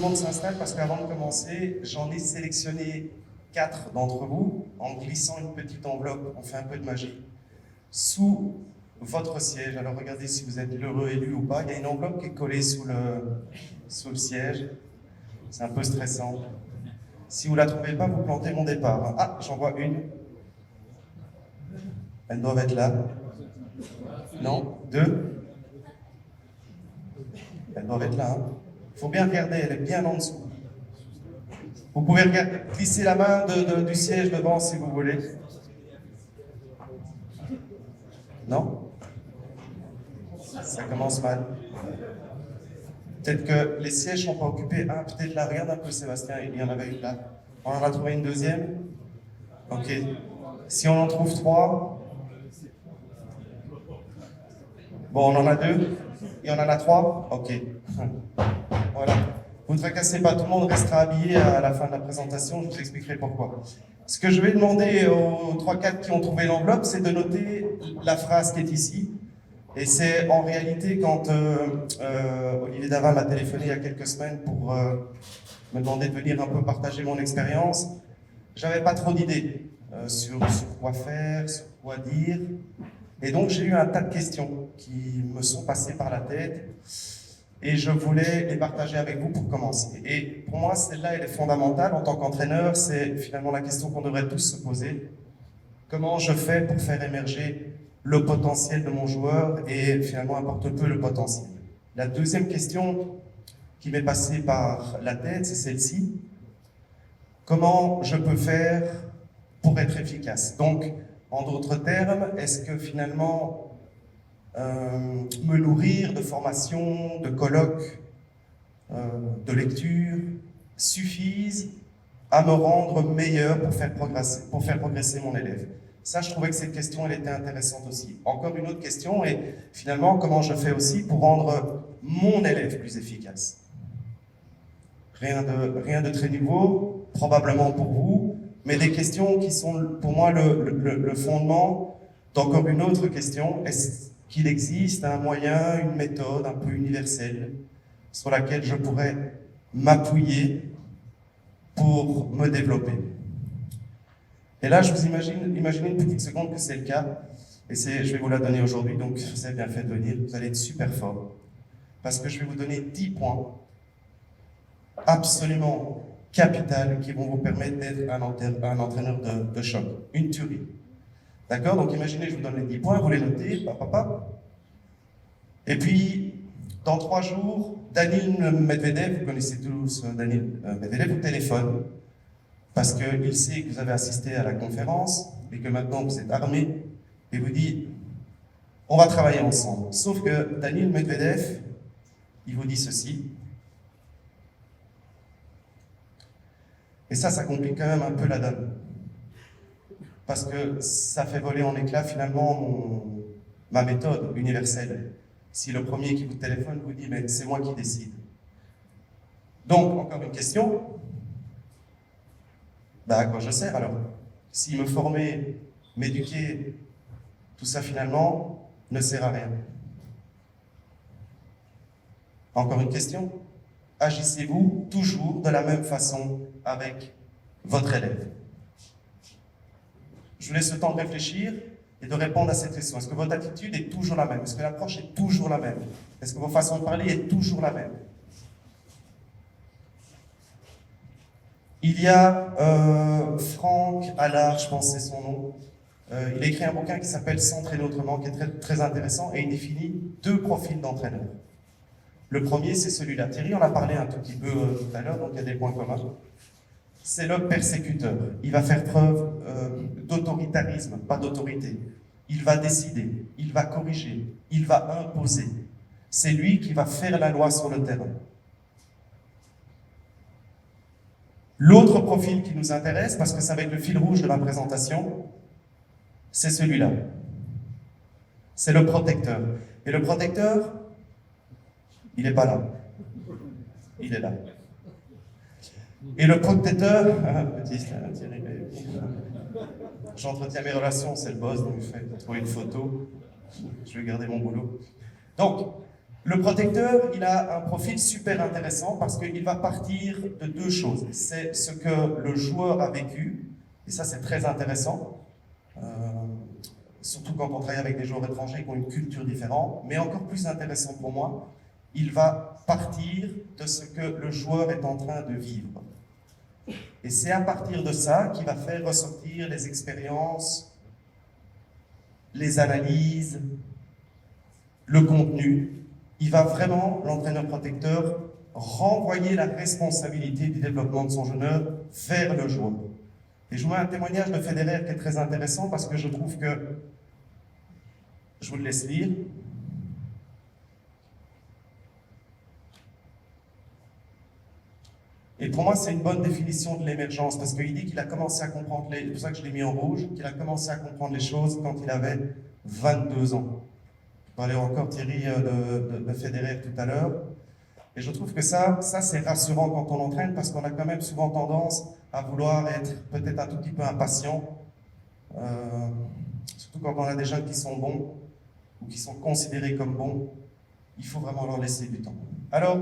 monde s'installe parce qu'avant de commencer, j'en ai sélectionné 4 d'entre vous en glissant une petite enveloppe, on fait un peu de magie, sous votre siège. Alors regardez si vous êtes l'heureux élu ou pas. Il y a une enveloppe qui est collée sous le siège. C'est un peu stressant. Si vous ne la trouvez pas, vous plantez mon départ. Ah, j'en vois une. Elles doivent être là. Non, 2. Elles doivent être là. Il faut bien regarder, elle est bien en dessous. Vous pouvez glisser la main du siège devant si vous voulez. Non? Ça commence mal. Peut-être que les sièges ne sont pas occupés. Ah, peut-être là, regarde un peu Sébastien, il y en avait une là. On en a trouvé une deuxième? Ok. Si on en trouve 3, bon, on en a 2. Et on en a 3? Ok. Voilà. Vous ne tracassez pas, tout le monde restera habillé à la fin de la présentation, je vous expliquerai pourquoi. Ce que je vais demander aux 3-4 qui ont trouvé l'enveloppe, c'est de noter la phrase qui est ici. Et c'est en réalité quand Olivier Davin m'a téléphoné il y a quelques semaines pour me demander de venir un peu partager mon expérience, j'avais pas trop d'idées sur quoi faire, sur quoi dire. Et donc j'ai eu un tas de questions qui me sont passées par la tête et je voulais les partager avec vous pour commencer. Et pour moi, celle-là, elle est fondamentale en tant qu'entraîneur, c'est finalement la question qu'on devrait tous se poser. Comment je fais pour faire émerger le potentiel de mon joueur et finalement apporte peu le potentiel. La deuxième question qui m'est passée par la tête, c'est celle-ci. Comment je peux faire pour être efficace? Donc, en d'autres termes, est-ce que finalement me nourrir de formations, de colloques, de lectures suffisent à me rendre meilleur pour faire progresser mon élève? Ça, je trouvais que cette question, elle était intéressante aussi. Encore une autre question, et finalement, comment je fais aussi pour rendre mon élève plus efficace? Rien de très nouveau, probablement pour vous, mais des questions qui sont pour moi le fondement d'encore une autre question. Est-ce qu'il existe un moyen, une méthode un peu universelle sur laquelle je pourrais m'appuyer pour me développer? Et là, je vous imaginez une petite seconde que c'est le cas, et je vais vous la donner aujourd'hui, donc vous avez bien fait de venir, vous allez être super fort, parce que je vais vous donner 10 points absolument capitaux qui vont vous permettre d'être un entraîneur de choc, une tuerie. D'accord? Donc imaginez, je vous donne les 10 points, vous les notez, et puis, dans 3 jours, Daniil Medvedev, vous connaissez tous Daniil Medvedev, vous téléphone, parce qu'il sait que vous avez assisté à la conférence et que maintenant vous êtes armé et vous dit on va travailler ensemble. Sauf que Daniil Medvedev, il vous dit ceci. Et ça complique quand même un peu la donne. Parce que ça fait voler en éclats finalement ma méthode universelle. Si le premier qui vous téléphone vous dit mais c'est moi qui décide. Donc, encore une question. À quoi je sers alors? Si me former, m'éduquer, tout ça finalement ne sert à rien. Encore une question? Agissez-vous toujours de la même façon avec votre élève? Je vous laisse le temps de réfléchir et de répondre à cette question. Est-ce que votre attitude est toujours la même? Est-ce que l'approche est toujours la même? Est-ce que vos façons de parler est toujours la même? Il y a Franck Allard, je pense que c'est son nom. Il a écrit un bouquin qui s'appelle S'entraîner autrement, qui est très, très intéressant, et il définit 2 profils d'entraîneurs. Le premier, c'est celui-là. Thierry en a parlé un tout petit peu tout à l'heure, donc il y a des points communs. C'est le persécuteur. Il va faire preuve d'autoritarisme, pas d'autorité. Il va décider, il va corriger, il va imposer. C'est lui qui va faire la loi sur le terrain. L'autre profil qui nous intéresse, parce que ça va être le fil rouge de ma présentation, c'est celui-là. C'est le protecteur. Et le protecteur, il n'est pas là. Il est là. Et le protecteur, j'entretiens mes relations, c'est le boss, donc je vais trouver une photo. Je vais garder mon boulot. Donc, Le protecteur, il a un profil super intéressant parce qu'il va partir de deux choses. C'est ce que le joueur a vécu, et ça c'est très intéressant, surtout quand on travaille avec des joueurs étrangers qui ont une culture différente, mais encore plus intéressant pour moi, il va partir de ce que le joueur est en train de vivre. Et c'est à partir de ça qu'il va faire ressortir les expériences, les analyses, le contenu. Il va vraiment, l'entraîneur-protecteur, renvoyer la responsabilité du développement de son jeune vers le joueur. Et je vois un témoignage de Federer qui est très intéressant parce que je trouve que, je vous le laisse lire, et pour moi, c'est une bonne définition de l'émergence, parce qu'il dit qu'il a commencé à comprendre, c'est pour ça que je l'ai mis en rouge, qu'il a commencé à comprendre les choses quand il avait 22 ans. Je parlais encore, Thierry, de Federer tout à l'heure. Et je trouve que ça c'est rassurant quand on entraîne, parce qu'on a quand même souvent tendance à vouloir être peut-être un tout petit peu impatient, surtout quand on a des jeunes qui sont bons, ou qui sont considérés comme bons. Il faut vraiment leur laisser du temps. Alors,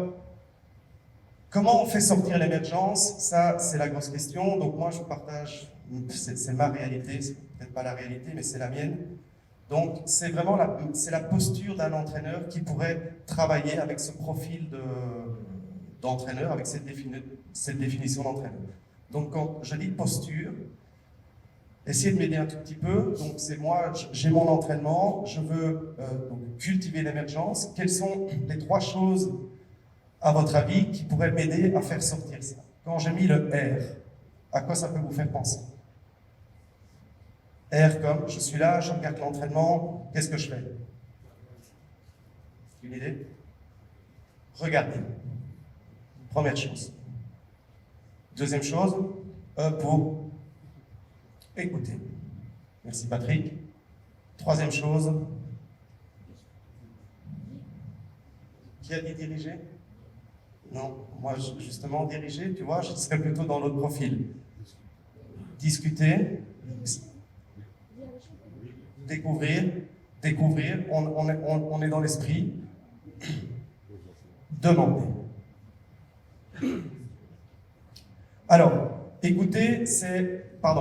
comment on fait sortir l'émergence? Ça, c'est la grosse question. Donc moi, je vous partage, c'est ma réalité, c'est peut-être pas la réalité, mais c'est la mienne. Donc c'est vraiment la posture d'un entraîneur qui pourrait travailler avec ce profil d'entraîneur, avec cette définition d'entraîneur. Donc quand je dis posture, essayez de m'aider un tout petit peu. Donc c'est moi, j'ai mon entraînement, je veux donc cultiver l'émergence. Quelles sont les trois choses à votre avis, qui pourrait m'aider à faire sortir ça? Quand j'ai mis le R, à quoi ça peut vous faire penser? R comme, je suis là, je regarde l'entraînement, qu'est-ce que je fais? Une idée? Regardez. Première chose. Deuxième chose, E pour écouter. Merci Patrick. Troisième chose, qui a dit diriger? Non, moi justement diriger, tu vois, je serais plutôt dans l'autre profil. Discuter, découvrir, on est dans l'esprit, demander. Alors,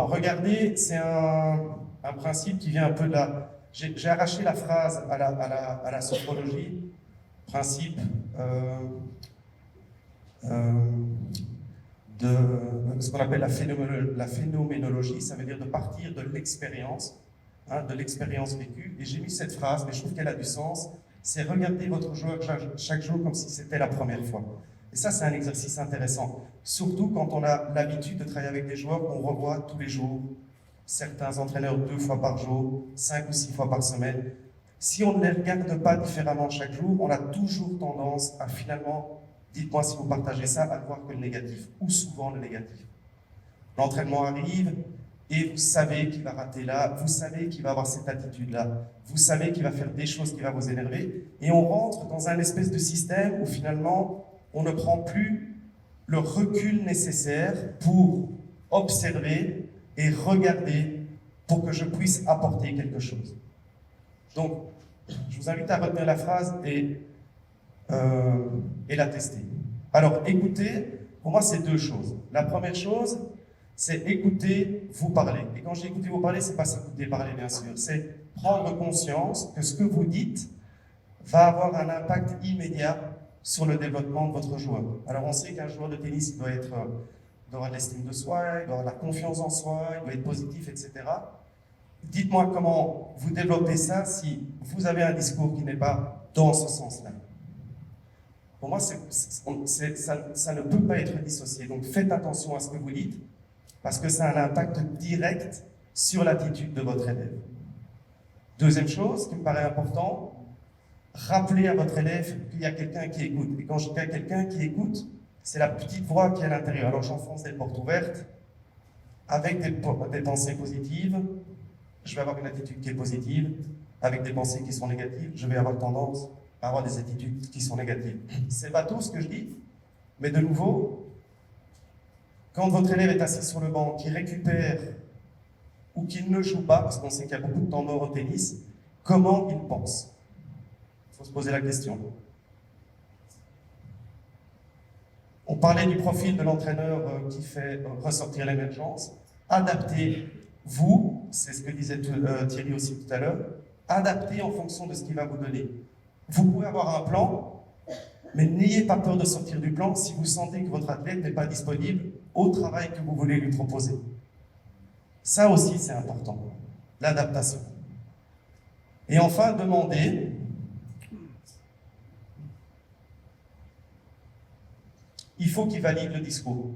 regarder, c'est un principe qui vient un peu de la... J'ai arraché la phrase à la sophrologie, principe... de ce qu'on appelle la phénoménologie, ça veut dire de partir de l'expérience, de l'expérience vécue. Et j'ai mis cette phrase, mais je trouve qu'elle a du sens, c'est regarder votre joueur chaque jour comme si c'était la première fois. Et ça, c'est un exercice intéressant, surtout quand on a l'habitude de travailler avec des joueurs qu'on revoit tous les jours, certains entraîneurs 2 fois par jour, 5 ou 6 fois par semaine. Si on ne les regarde pas différemment chaque jour, on a toujours tendance à finalement... Dites-moi si vous partagez ça, à ne voir que le négatif, ou souvent le négatif. L'entraînement arrive et vous savez qu'il va rater là, vous savez qu'il va avoir cette attitude-là, vous savez qu'il va faire des choses qui vont vous énerver, et on rentre dans un espèce de système où finalement on ne prend plus le recul nécessaire pour observer et regarder pour que je puisse apporter quelque chose. Donc, je vous invite à retenir la phrase et la tester. Alors, écouter, pour moi, c'est deux choses. La première chose, c'est écouter vous parler. Et quand je dis écouter vous parler, c'est pas s'écouter parler, bien sûr. C'est prendre conscience que ce que vous dites va avoir un impact immédiat sur le développement de votre joueur. Alors, on sait qu'un joueur de tennis, il doit avoir de l'estime de soi, il doit avoir de la confiance en soi, il doit être positif, etc. Dites-moi comment vous développez ça si vous avez un discours qui n'est pas dans ce sens-là. Pour moi, ça ne peut pas être dissocié. Donc faites attention à ce que vous dites, parce que ça a un impact direct sur l'attitude de votre élève. Deuxième chose qui me paraît important, rappelez à votre élève qu'il y a quelqu'un qui écoute. Et quand je dis quelqu'un qui écoute, c'est la petite voix qui est à l'intérieur. Alors j'enfonce des portes ouvertes, avec des pensées positives, je vais avoir une attitude qui est positive, avec des pensées qui sont négatives, je vais avoir tendance à avoir des attitudes qui sont négatives. C'est pas tout ce que je dis, mais de nouveau, quand votre élève est assis sur le banc, qu'il récupère ou qu'il ne joue pas, parce qu'on sait qu'il y a beaucoup de temps mort au tennis, comment il pense? Il faut se poser la question. On parlait du profil de l'entraîneur qui fait ressortir l'émergence. Adaptez-vous, c'est ce que disait Thierry aussi tout à l'heure, adaptez en fonction de ce qu'il va vous donner. Vous pouvez avoir un plan, mais n'ayez pas peur de sortir du plan si vous sentez que votre athlète n'est pas disponible au travail que vous voulez lui proposer. Ça aussi, c'est important, l'adaptation. Et enfin, demandez, il faut qu'il valide le discours.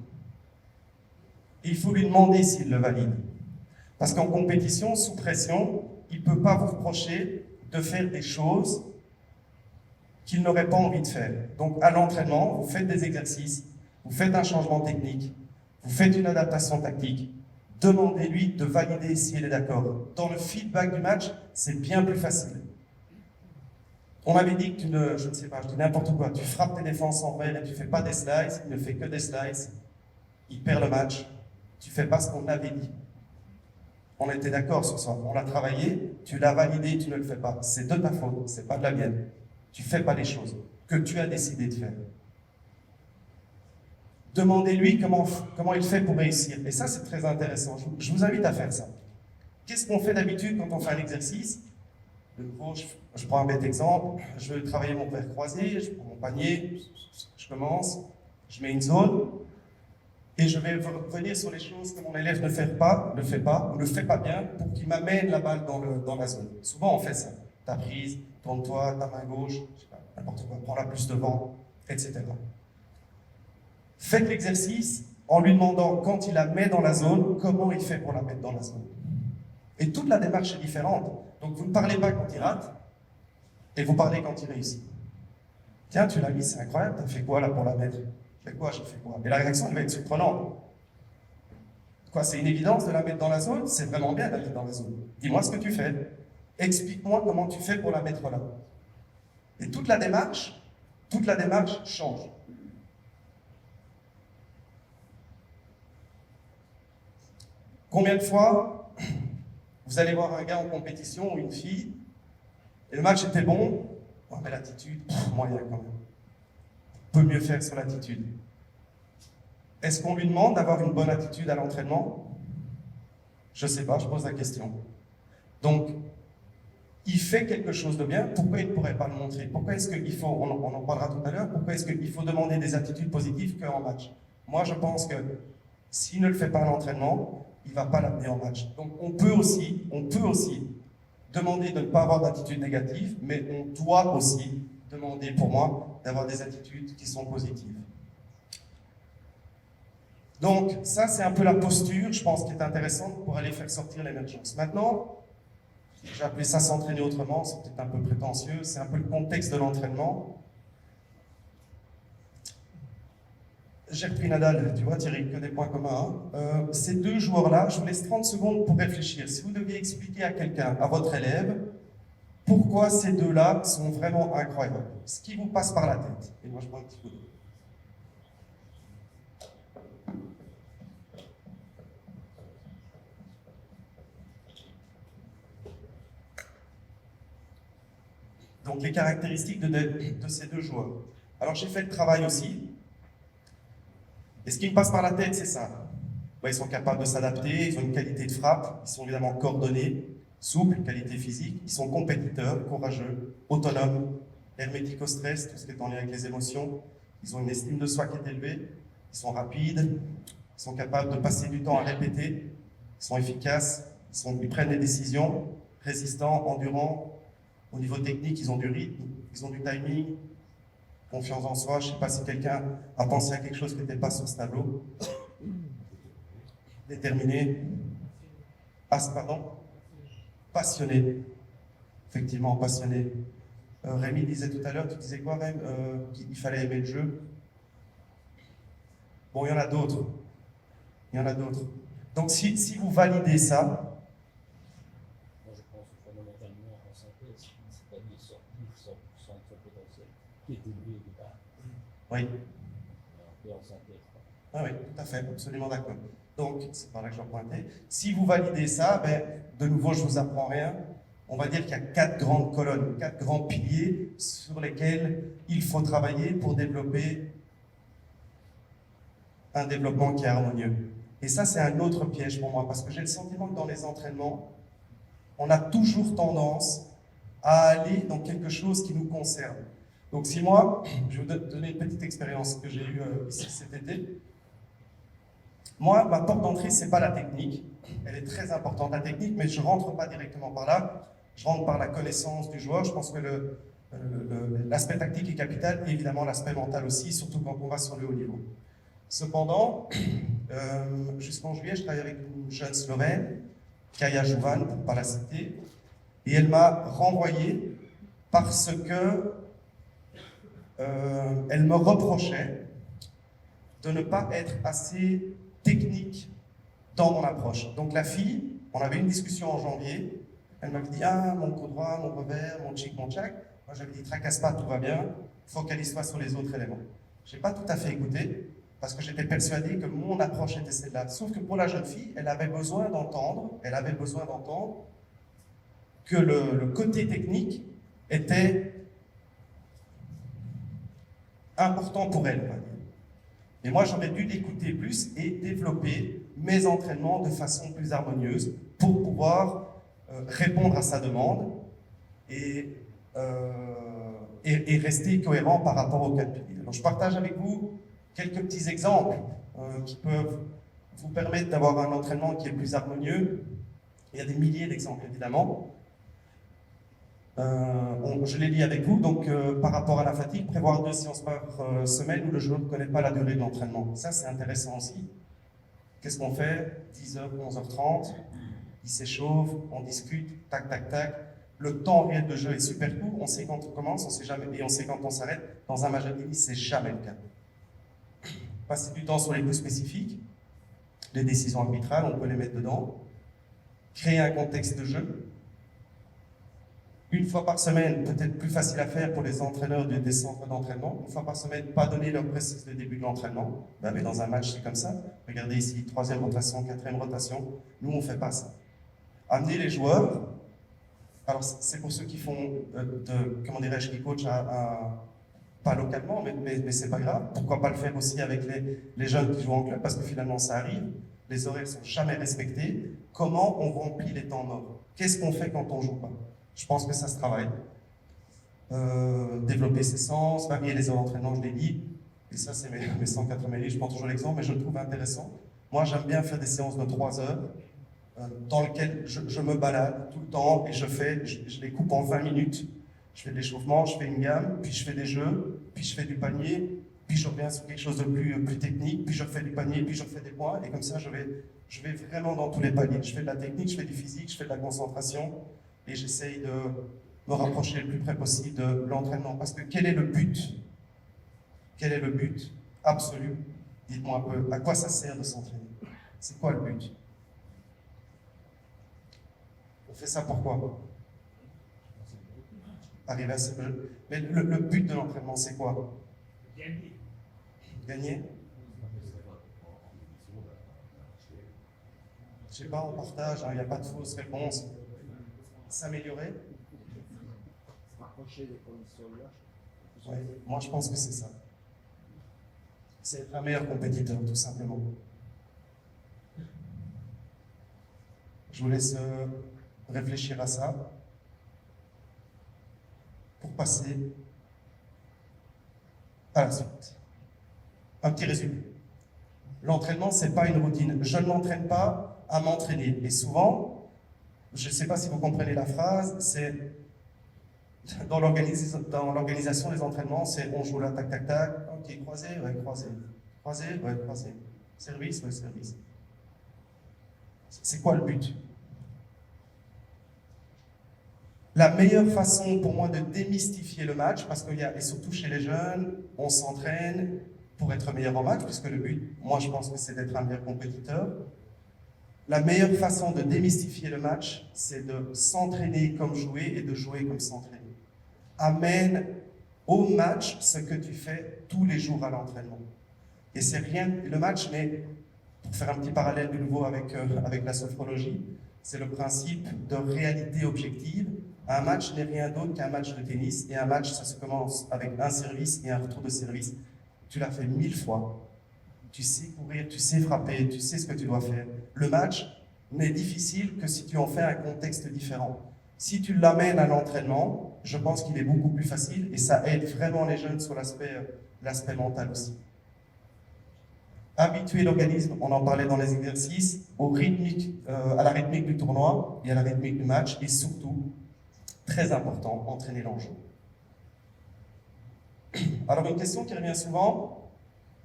Et il faut lui demander s'il le valide. Parce qu'en compétition, sous pression, il ne peut pas vous reprocher de faire des choses qu'il n'aurait pas envie de faire. Donc à l'entraînement, vous faites des exercices, vous faites un changement technique, vous faites une adaptation tactique, demandez-lui de valider s'il est d'accord. Dans le feedback du match, c'est bien plus facile. On m'avait dit que tu ne, je ne sais pas, je dis n'importe quoi, tu frappes tes défenses en vrai et tu ne fais pas des slices, il ne fait que des slices, il perd le match, tu ne fais pas ce qu'on avait dit. On était d'accord sur ça, on l'a travaillé, tu l'as validé, tu ne le fais pas. C'est de ta faute, c'est pas de la mienne. Tu ne fais pas les choses que tu as décidé de faire. Demandez-lui comment il fait pour réussir. Et ça, c'est très intéressant. Je vous invite à faire ça. Qu'est-ce qu'on fait d'habitude quand on fait un exercice? De nouveau, je prends un bête exemple. Je vais travailler mon père croisé, je prends mon panier, je commence, je mets une zone, et je vais revenir sur les choses que mon élève ne fait pas, ou ne fait pas bien, pour qu'il m'amène la balle dans la zone. Souvent, on fait ça. Ta prise, tourne-toi, ta main gauche, je sais pas, n'importe quoi, prends-la plus devant, etc. Faites l'exercice en lui demandant, quand il la met dans la zone, comment il fait pour la mettre dans la zone. Et toute la démarche est différente. Donc vous ne parlez pas quand il rate, et vous parlez quand il réussit. Tiens, tu l'as mis, c'est incroyable, t'as fait quoi là pour la mettre? J'ai fait quoi, j'ai fait quoi? Et la réaction, elle va être surprenante. Quoi, c'est une évidence de la mettre dans la zone? C'est vraiment bien de la mettre dans la zone. Dis-moi ce que tu fais. Explique-moi comment tu fais pour la mettre là. Et toute la démarche change. Combien de fois vous allez voir un gars en compétition ou une fille, et le match était bon, oh, mais l'attitude, moyen quand même. On peut mieux faire sur l'attitude. Est-ce qu'on lui demande d'avoir une bonne attitude à l'entraînement? Je ne sais pas, je pose la question. Donc, il fait quelque chose de bien, pourquoi il ne pourrait pas le montrer? Pourquoi est-ce qu'il faut, on en parlera tout à l'heure, pourquoi est-ce qu'il faut demander des attitudes positives qu'en match? Moi, je pense que s'il ne le fait pas à l'entraînement, il ne va pas l'amener en match. Donc on peut aussi demander de ne pas avoir d'attitude négative, mais on doit aussi demander, pour moi, d'avoir des attitudes qui sont positives. Donc ça, c'est un peu la posture, je pense, qui est intéressante pour aller faire sortir l'émergence. Maintenant, j'ai appelé ça s'entraîner autrement, c'est peut-être un peu prétentieux, c'est un peu le contexte de l'entraînement. J'ai repris Nadal, tu vois Thierry, que des points communs. Ces deux joueurs-là, je vous laisse 30 secondes pour réfléchir. Si vous deviez expliquer à quelqu'un, à votre élève, pourquoi ces deux-là sont vraiment incroyables, ce qui vous passe par la tête. Et moi je prends un petit coup d'eau. Donc les caractéristiques de ces deux joueurs. Alors j'ai fait le travail aussi. Et ce qui me passe par la tête, c'est ça. Ils sont capables de s'adapter, ils ont une qualité de frappe, ils sont évidemment coordonnés, souples, qualité physique, ils sont compétiteurs, courageux, autonomes, hermétiques au stress, tout ce qui est en lien avec les émotions. Ils ont une estime de soi qui est élevée, ils sont rapides, ils sont capables de passer du temps à répéter, ils sont efficaces, ils prennent des décisions, résistants, endurants. Au niveau technique, ils ont du rythme, ils ont du timing, confiance en soi. Je ne sais pas si quelqu'un a pensé à quelque chose qui n'était pas sur ce tableau. Déterminé. Passionné. Effectivement, passionné. Rémi disait tout à l'heure, tu disais quoi, Rémi? Qu'il fallait aimer le jeu. Bon, il y en a d'autres. Il y en a d'autres. Donc, si vous validez ça, qui est élevé au départ. Oui. Ah oui, tout à fait, absolument d'accord. Donc, c'est par là que je pointais. Si vous validez ça, de nouveau, je ne vous apprends rien. On va dire qu'il y a 4 grandes colonnes, 4 grands piliers sur lesquels il faut travailler pour développer un développement qui est harmonieux. Et ça, c'est un autre piège pour moi, parce que j'ai le sentiment que dans les entraînements, on a toujours tendance à aller dans quelque chose qui nous concerne. Donc si moi, je vais vous donner une petite expérience que j'ai eue ici cet été. Moi, ma porte d'entrée, c'est pas la technique. Elle est très importante, la technique, mais je rentre pas directement par là. Je rentre par la connaissance du joueur. Je pense que l'aspect tactique est capital, et évidemment l'aspect mental aussi, surtout quand on va sur le haut niveau. Cependant, jusqu'en juillet, je travaillais avec une jeune Slovène, Kaja Juvan, pour ne pas la citer, et elle m'a renvoyé parce que elle me reprochait de ne pas être assez technique dans mon approche. Donc la fille, on avait une discussion en janvier, elle m'avait dit « Ah, mon coup droit, mon revers, mon chic, mon tchac ». Moi j'avais dit « Tracasse pas, tout va bien, focalise-toi sur les autres éléments ». Je n'ai pas tout à fait écouté, parce que j'étais persuadé que mon approche était celle-là. Sauf que pour la jeune fille, elle avait besoin d'entendre que le côté technique était important pour elle. Et moi, j'aurais dû l'écouter plus et développer mes entraînements de façon plus harmonieuse pour pouvoir répondre à sa demande et rester cohérent par rapport au cas de pilier. Alors, je partage avec vous quelques petits exemples qui peuvent vous permettre d'avoir un entraînement qui est plus harmonieux. Il y a des milliers d'exemples, évidemment. Je les lis avec vous. Donc, par rapport à la fatigue, prévoir 2 séances par semaine où le joueur ne connaît pas la durée de l'entraînement. Ça, c'est intéressant aussi. Qu'est-ce qu'on fait? 10h, 11h30, il s'échauffe, on discute, tac, tac, tac. Le temps réel de jeu est super court. On sait quand on commence, on sait jamais, et on sait quand on s'arrête. Dans un match de tennis, c'est jamais le cas. Passer du temps sur les coups spécifiques, les décisions arbitrales, on peut les mettre dedans. Créer un contexte de jeu. Une fois par semaine, peut-être plus facile à faire pour les entraîneurs des centres d'entraînement. Une fois par semaine, pas donner l'heure précise de début de l'entraînement. Mais dans un match, c'est comme ça. Regardez ici, 3e rotation, 4e rotation. Nous, on ne fait pas ça. Amener les joueurs. Alors, c'est pour ceux qui font, comment dirais-je, qui coachent pas localement, mais c'est pas grave. Pourquoi pas le faire aussi avec les jeunes qui jouent en club, parce que finalement, ça arrive. Les horaires sont jamais respectés. Comment on remplit les temps morts? Qu'est-ce qu'on fait quand on joue pas? Je pense que ça se travaille. Développer ses sens, varier les heures d'entraînement, je l'ai dit. Et ça, c'est mes 180 livres. Je prends toujours l'exemple, mais je le trouve intéressant. Moi, j'aime bien faire des séances de 3 heures dans lesquelles je me balade tout le temps et je les coupe en 20 minutes. Je fais de l'échauffement, je fais une gamme, puis je fais des jeux, puis je fais du panier, puis je reviens sur quelque chose de plus technique, puis je refais du panier, puis je refais des points. Et comme ça, je vais vraiment dans tous les paliers. Je fais de la technique, je fais du physique, je fais de la concentration. Et j'essaye de me rapprocher le plus près possible de l'entraînement. Parce que quel est le but? Quel est le but absolu? Dites-moi un peu, à quoi ça sert de s'entraîner? C'est quoi le but? On fait ça pourquoi? Arriver à ce... Mais le but de l'entraînement, c'est quoi? Gagner. Gagner? Je sais pas, on partage, il n'y a pas de fausse réponse. S'améliorer? Ouais, moi je pense que c'est ça. C'est être un meilleur compétiteur, tout simplement. Je vous laisse réfléchir à ça pour passer à la suite. Un petit résumé. L'entraînement, c'est pas une routine. Je ne m'entraîne pas à m'entraîner. Et souvent, je ne sais pas si vous comprenez la phrase, c'est dans l'organisation des entraînements, c'est on joue là, tac, tac, tac, ok, croisé, ouais, croisé, croisé, ouais, croisé, service, ouais, service. C'est quoi le but? La meilleure façon pour moi de démystifier le match, parce qu'il y a, et surtout chez les jeunes, on s'entraîne pour être meilleur en match, puisque le but, moi je pense que c'est d'être un meilleur compétiteur. La meilleure façon de démystifier le match, c'est de s'entraîner comme jouer et de jouer comme s'entraîner. Amène au match ce que tu fais tous les jours à l'entraînement. Et c'est rien, le match, mais pour faire un petit parallèle de nouveau avec la sophrologie, c'est le principe de réalité objective. Un match n'est rien d'autre qu'un match de tennis, et un match, ça se commence avec un service et un retour de service. Tu l'as fait 1000 fois. tu sais courir, tu sais frapper, tu sais ce que tu dois faire. Le match n'est difficile que si tu en fais un contexte différent. Si tu l'amènes à l'entraînement, je pense qu'il est beaucoup plus facile et ça aide vraiment les jeunes sur l'aspect mental aussi. Habituer l'organisme, on en parlait dans les exercices, à la rythmique du tournoi et à la rythmique du match, et surtout, très important, entraîner l'enjeu. Alors une question qui revient souvent,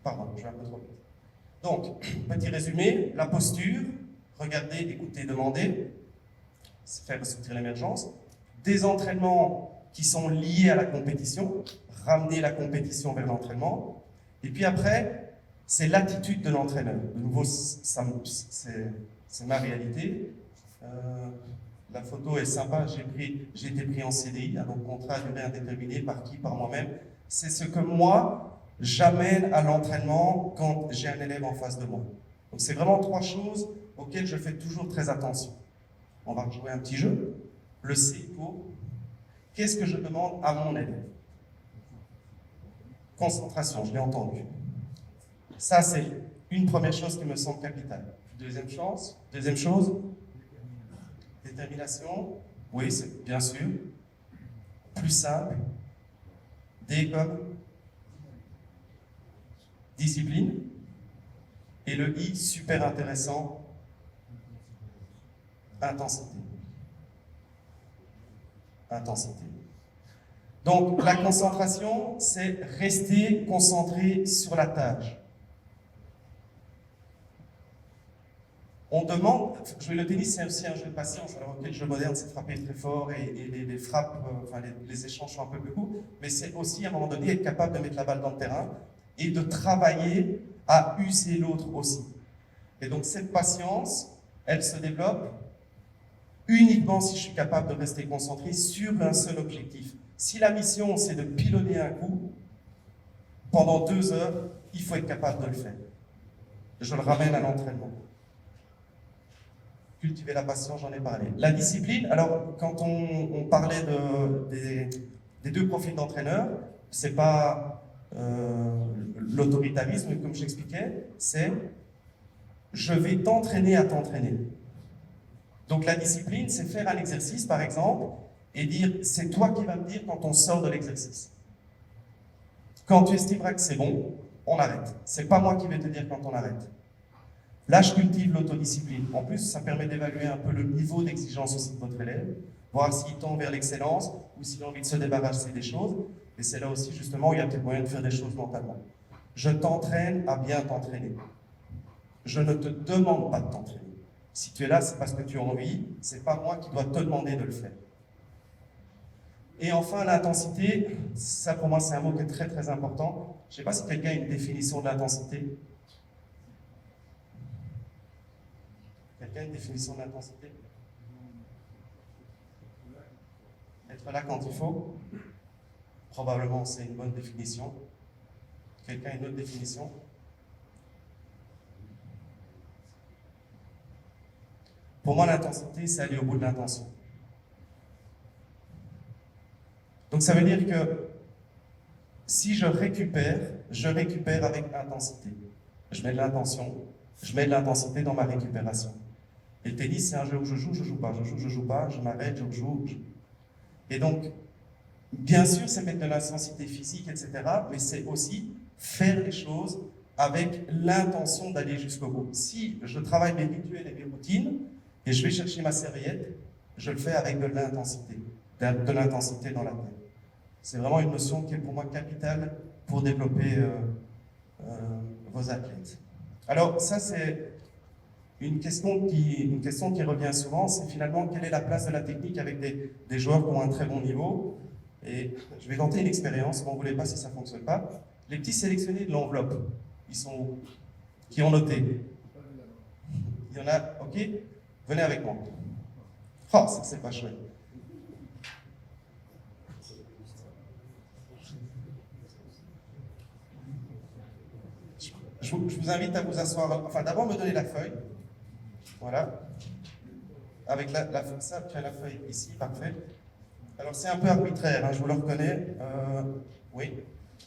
pardon, je vais un peu trop vite. Donc, petit résumé, la posture, regarder, écouter, demander, faire ressortir l'émergence, des entraînements qui sont liés à la compétition, ramener la compétition vers l'entraînement, et puis après, c'est l'attitude de l'entraîneur. De nouveau, c'est ma réalité. La photo est sympa, j'ai été pris en CDI, donc contrat à durée indéterminée, par qui? Par moi-même. C'est ce que moi, j'amène à l'entraînement quand j'ai un élève en face de moi. Donc c'est vraiment 3 choses auxquelles je fais toujours très attention. On va jouer un petit jeu. Le C pour qu'est-ce que je demande à mon élève? Concentration, je l'ai entendu. Ça, c'est une première chose qui me semble capitale. Deuxième chose, détermination. Oui, c'est bien sûr. Plus simple. D comme discipline. Et le I, super intéressant, intensité. Intensité. Donc, la concentration, c'est rester concentré sur la tâche. On demande, jouer le tennis, c'est aussi un jeu de patience. Alors, ok, le jeu moderne, c'est frapper très fort et les frappes, les échanges sont un peu plus courts, mais c'est aussi, à un moment donné, être capable de mettre la balle dans le terrain et de travailler à user l'autre aussi. Et donc, cette patience, elle se développe uniquement si je suis capable de rester concentré sur un seul objectif. Si la mission, c'est de pilonner un coup, pendant 2 heures, il faut être capable de le faire. Je le ramène à l'entraînement. Cultiver la patience, j'en ai parlé. La discipline, alors quand on parlait des 2 profils d'entraîneurs, c'est pas l'autoritarisme, comme j'expliquais, c'est je vais t'entraîner à t'entraîner. Donc la discipline, c'est faire un exercice, par exemple, et dire c'est toi qui vas me dire quand on sort de l'exercice. Quand tu estimeras que c'est bon, on arrête. C'est pas moi qui vais te dire quand on arrête. Là, je cultive l'autodiscipline. En plus, ça permet d'évaluer un peu le niveau d'exigence aussi de votre élève, voir s'il tend vers l'excellence ou s'il a envie de se débarrasser des choses. Et c'est là aussi, justement, où il y a peut-être moyen de faire des choses mentalement. Je t'entraîne à bien t'entraîner. Je ne te demande pas de t'entraîner. Si tu es là, c'est parce que tu as envie. C'est pas moi qui dois te demander de le faire. Et enfin, l'intensité, ça pour moi, c'est un mot qui est très très important. Je ne sais pas si quelqu'un a une définition de l'intensité. Quelqu'un a une définition de l'intensité? Être là quand il faut? Probablement, c'est une bonne définition. Quelqu'un a une autre définition? Pour moi, l'intensité, c'est aller au bout de l'intention. Donc ça veut dire que si je récupère avec intensité. Je mets de l'intention, je mets de l'intensité dans ma récupération. Et le tennis, c'est un jeu où je joue pas, je joue pas, je m'arrête, je joue. Et donc, bien sûr, c'est mettre de l'intensité physique, etc., mais c'est aussi faire les choses avec l'intention d'aller jusqu'au bout. Si je travaille mes rituels et mes routines, et je vais chercher ma serviette, je le fais avec de l'intensité dans la tête. C'est vraiment une notion qui est pour moi capitale pour développer vos athlètes. Alors ça, c'est une question qui revient souvent, c'est finalement quelle est la place de la technique avec des joueurs qui ont un très bon niveau. Et je vais tenter une expérience, on ne voulait pas si ça ne fonctionne pas. Les petits sélectionnés de l'enveloppe, ils sont où? Qui ont noté? Il y en a, ok? Venez avec moi. Oh, ça c'est pas chouette. Je vous invite à vous asseoir, enfin d'abord me donner la feuille. Voilà. Avec ça, tu as la feuille ici, parfait. Alors c'est un peu arbitraire, hein, je vous le reconnais. Oui.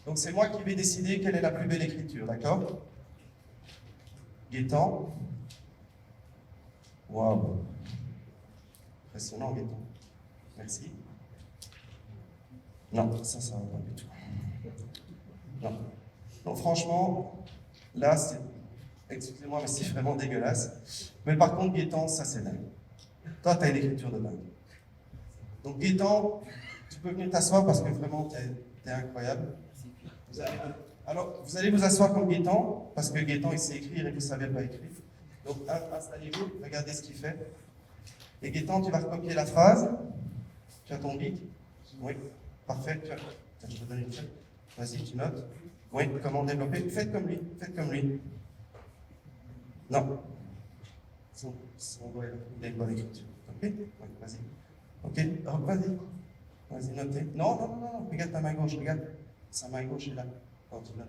Donc c'est moi qui vais décider quelle est la plus belle écriture, d'accord? Gaëtan. Waouh. Impressionnant, Gaëtan. Merci. Non, ça va pas du tout. Non. Non, franchement, là, c'est... Excusez-moi, mais c'est vraiment dégueulasse. Mais par contre, Gaëtan, ça, c'est dingue. Toi, tu as une écriture de dingue. Donc, Gaëtan, tu peux venir t'asseoir parce que vraiment, t'es incroyable. Alors, vous allez vous asseoir comme Gaëtan, parce que Gaëtan, il sait écrire et vous ne savez pas écrire. Donc, installez-vous, regardez ce qu'il fait. Et Gaëtan, tu vas recopier la phrase. Tu as ton bic. Oui, parfait. Tiens, je te donne une feuille. Vas-y, tu notes. Oui, comment développer. Faites comme lui, faites comme lui. Non. Son doigt, il a une bonne écriture. Ok? Oui, vas-y. Ok, oh, vas-y. Vas-y, notez. Non. Regarde ta main gauche, regarde. Sa main gauche est là. Oh, tu notes.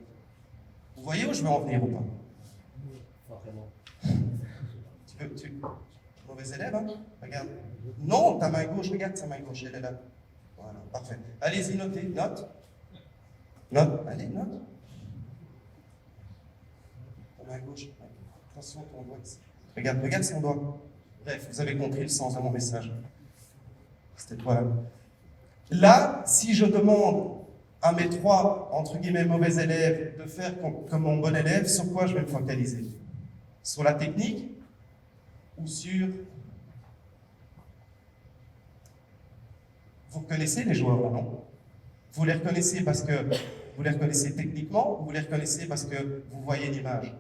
Vous voyez où je veux en venir ou pas? Forcément. Mauvais élève, hein? Regarde. Non, ta main gauche, regarde sa main gauche, elle est là. Voilà, parfait. Allez-y, notez. Note. Note. Allez, note. Ta main gauche. Attention, ton doigt ici. Regarde son doigt. Bref, vous avez compris le sens de mon message. C'était quoi là? Là, si je demande à mes trois, entre guillemets, mauvais élèves de faire comme mon bon élève, sur quoi je vais me focaliser? Sur la technique ou sur... Vous reconnaissez les joueurs là, non? Vous les reconnaissez parce que vous les reconnaissez techniquement ou vous les reconnaissez parce que vous voyez l'image?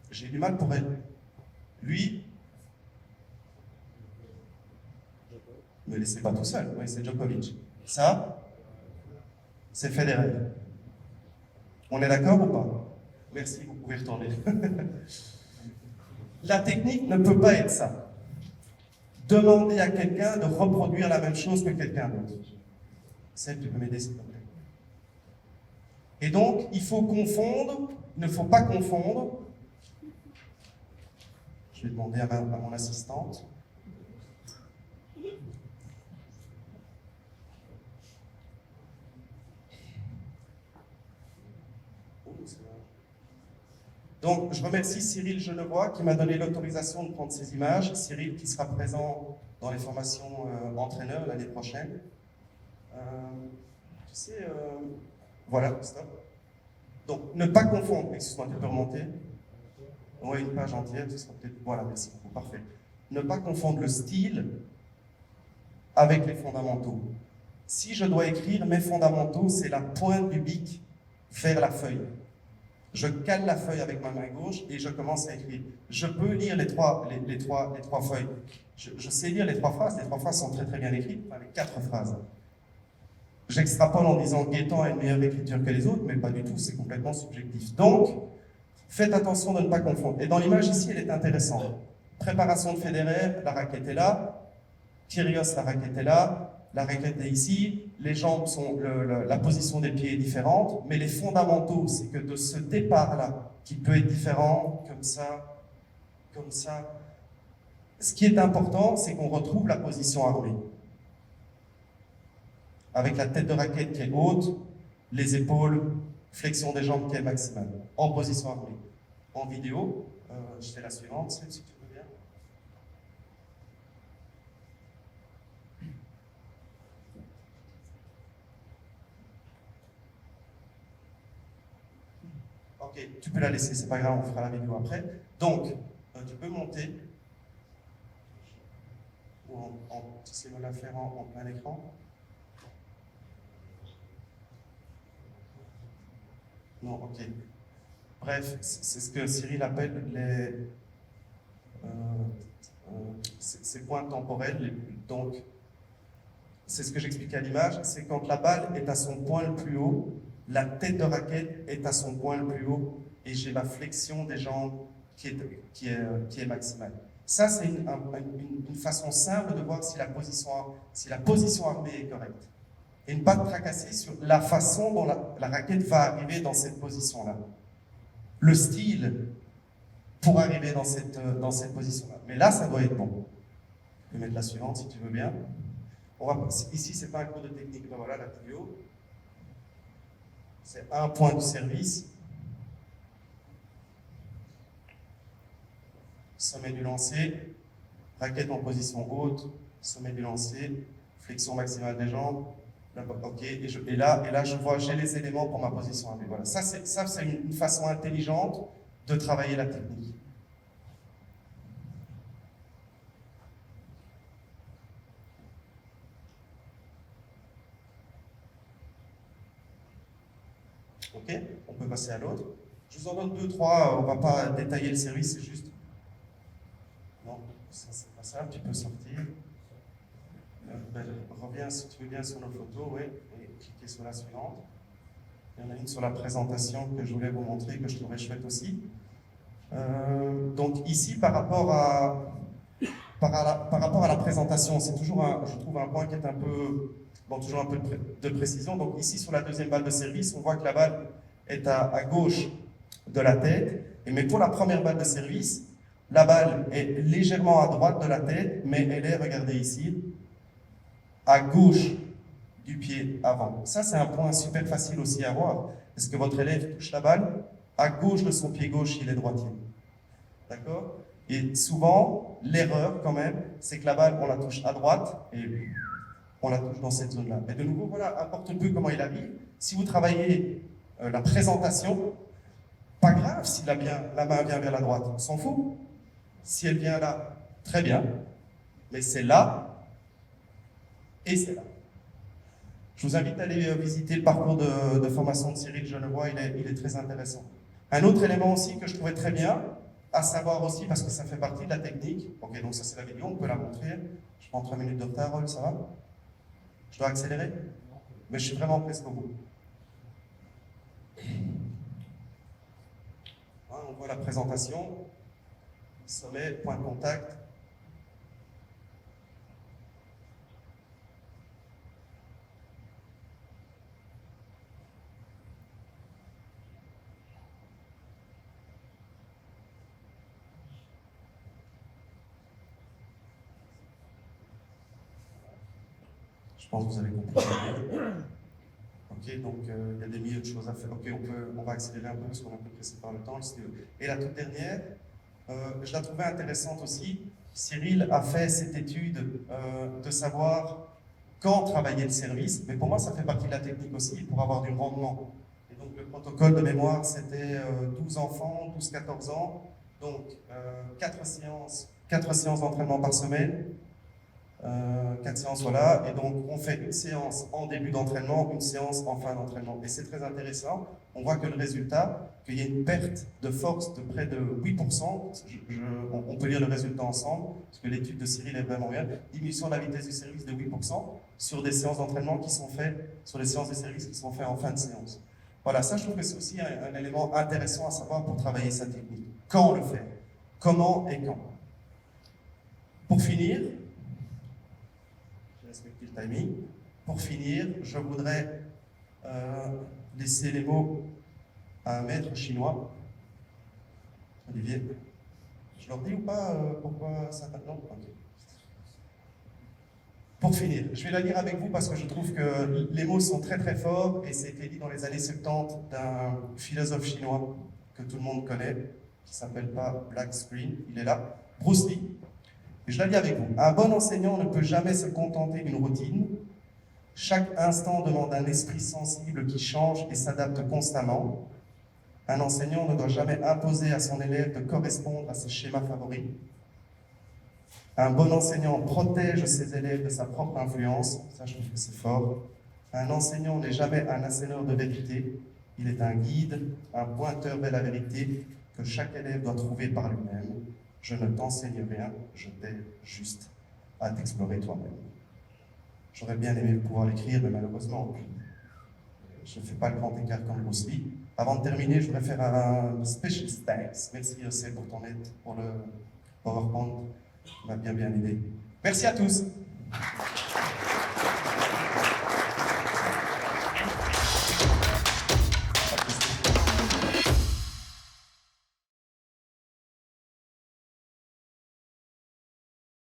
J'ai du mal pour elle. Lui, ne me laissez pas tout seul. Oui, c'est Djokovic. Ça, c'est Federer. On est d'accord ou pas? Merci, vous pouvez retourner. La technique ne peut pas être ça. Demander à quelqu'un de reproduire la même chose que quelqu'un d'autre. Celle, tu peux m'aider, s'il te plaît. Et donc, il faut confondre, il ne faut pas confondre. Je vais demander à mon assistante. Donc, je remercie Cyril Genevois qui m'a donné l'autorisation de prendre ces images. Cyril qui sera présent dans les formations entraîneurs l'année prochaine. Voilà, stop. Donc, ne pas confondre. Excuse-moi, tu peux remonter? Oui, une page entière, ce sera peut-être... Voilà, merci beaucoup, parfait. Ne pas confondre le style avec les fondamentaux. Si je dois écrire, mes fondamentaux, c'est la pointe du bic vers la feuille. Je cale la feuille avec ma main gauche et je commence à écrire. Je peux lire les trois feuilles. Je sais lire les trois phrases sont très très bien écrites, enfin les 4 phrases. J'extrapole en disant Gaëtan a une meilleure écriture que les autres, mais pas du tout, c'est complètement subjectif. Donc, faites attention de ne pas confondre. Et dans l'image ici, elle est intéressante. Préparation de Federer, la raquette est là. Kyrgios, la raquette est là. La raquette est ici. Les jambes sont... la position des pieds est différente. Mais les fondamentaux, c'est que de ce départ-là, qui peut être différent, comme ça, ce qui est important, c'est qu'on retrouve la position armée. Avec la tête de raquette qui est haute, les épaules, flexion des jambes qui est maximale, en position armée. En vidéo, je fais la suivante, si tu veux bien. Ok, tu peux la laisser, c'est pas grave, on fera la vidéo après. Donc, tu peux monter, ou tu sais me la faire en plein écran. Non, ok. Bref, c'est ce que Cyril appelle ces points temporels. Donc, c'est ce que j'expliquais à l'image, c'est quand la balle est à son point le plus haut, la tête de raquette est à son point le plus haut, et j'ai la flexion des jambes qui est maximale. Ça, c'est une façon simple de voir si la position armée est correcte. Et ne pas te tracasser sur la façon dont la raquette va arriver dans cette position-là. Le style pour arriver dans cette position-là. Mais là, ça doit être bon. Je vais mettre la suivante, si tu veux bien. Ici, ce n'est pas un cours de technique. Ben voilà, la vidéo. C'est un point du service. sommet du lancer, raquette en position haute, sommet du lancer, flexion maximale des jambes. Ok, et là, je vois, j'ai les éléments pour ma position à vue. Voilà. Ça, c'est une façon intelligente de travailler la technique. Ok, on peut passer à l'autre. Je vous en donne 2-3, on ne va pas détailler le service, c'est juste. Non, ça c'est pas ça, tu peux sortir. Reviens si tu veux bien sur nos photos, oui, et cliquez sur la suivante. Il y en a une sur la présentation que je voulais vous montrer, que je trouvais chouette aussi. Donc ici, par rapport à la présentation, c'est toujours, je trouve, un point qui est un peu, bon, toujours un peu de précision. Donc ici, sur la deuxième balle de service, on voit que la balle est à gauche de la tête, mais pour la première balle de service, la balle est légèrement à droite de la tête, mais elle est, regardez ici, à gauche du pied avant. Ça, c'est un point super facile aussi à voir. Est-ce que votre élève touche la balle à gauche de son pied gauche, il est droitier. D'accord? Et souvent, l'erreur, quand même, c'est que la balle, on la touche à droite et on la touche dans cette zone-là. Mais de nouveau, voilà, importe peu comment il arrive. Si vous travaillez la présentation, pas grave si la main vient vers la droite, on s'en fout. Si elle vient là, très bien. Mais c'est là et c'est là. Je vous invite à aller visiter le parcours de formation de Cyril Genevois, il est très intéressant. Un autre élément aussi que je trouvais très bien, à savoir aussi, parce que ça fait partie de la technique, ok, donc ça c'est la vidéo, on peut la montrer. Je prends 3 minutes de retard, Rol, ça va? Je dois accélérer? Mais je suis vraiment presque au bout. On voit la présentation, sommet, point de contact. Je pense que vous avez compris. Ok, donc il y a des milliers de choses à faire. Ok, on va accélérer un peu parce qu'on est un peu pressé par le temps. Et la toute dernière, je la trouvais intéressante aussi. Cyril a fait cette étude de savoir quand travailler le service, mais pour moi ça fait partie de la technique aussi pour avoir du rendement. Et donc le protocole de mémoire c'était 12 enfants, 12-14 ans, donc 4 séances d'entraînement par semaine. 4 séances, voilà, et donc on fait une séance en début d'entraînement, une séance en fin d'entraînement. Et c'est très intéressant, on voit que le résultat, qu'il y a une perte de force de près de 8%, on peut lire le résultat ensemble, parce que l'étude de Cyril est vraiment bien, diminution de la vitesse du service de 8% sur des séances d'entraînement qui sont faites, sur les séances de service qui sont faites en fin de séance. Voilà, ça je trouve que c'est aussi un élément intéressant à savoir pour travailler sa technique. Quand on le fait, comment et quand. Pour finir, respecter le timing. Pour finir, je voudrais laisser les mots à un maître chinois. Olivier, je leur dis ou pas pourquoi ça maintenant okay. Pour finir, je vais la lire avec vous parce que je trouve que les mots sont très très forts et c'était dit dans les années 70 d'un philosophe chinois que tout le monde connaît, qui s'appelle pas Black Screen, il est là, Bruce Lee. Et je la lis avec vous. Un bon enseignant ne peut jamais se contenter d'une routine. Chaque instant demande un esprit sensible qui change et s'adapte constamment. Un enseignant ne doit jamais imposer à son élève de correspondre à ses schémas favoris. Un bon enseignant protège ses élèves de sa propre influence. Ça, je trouve que c'est fort. Un enseignant n'est jamais un asséneur de vérité. Il est un guide, un pointeur vers la vérité que chaque élève doit trouver par lui-même. Je ne t'enseigne rien, je t'aide juste à t'explorer toi-même. J'aurais bien aimé pouvoir l'écrire, mais malheureusement, je ne fais pas le grand écart comme Bruce Lee. Avant de terminer, je voudrais faire un special thanks. Merci José pour ton aide, pour le PowerPoint. Tu m'as bien aidé. Merci à tous.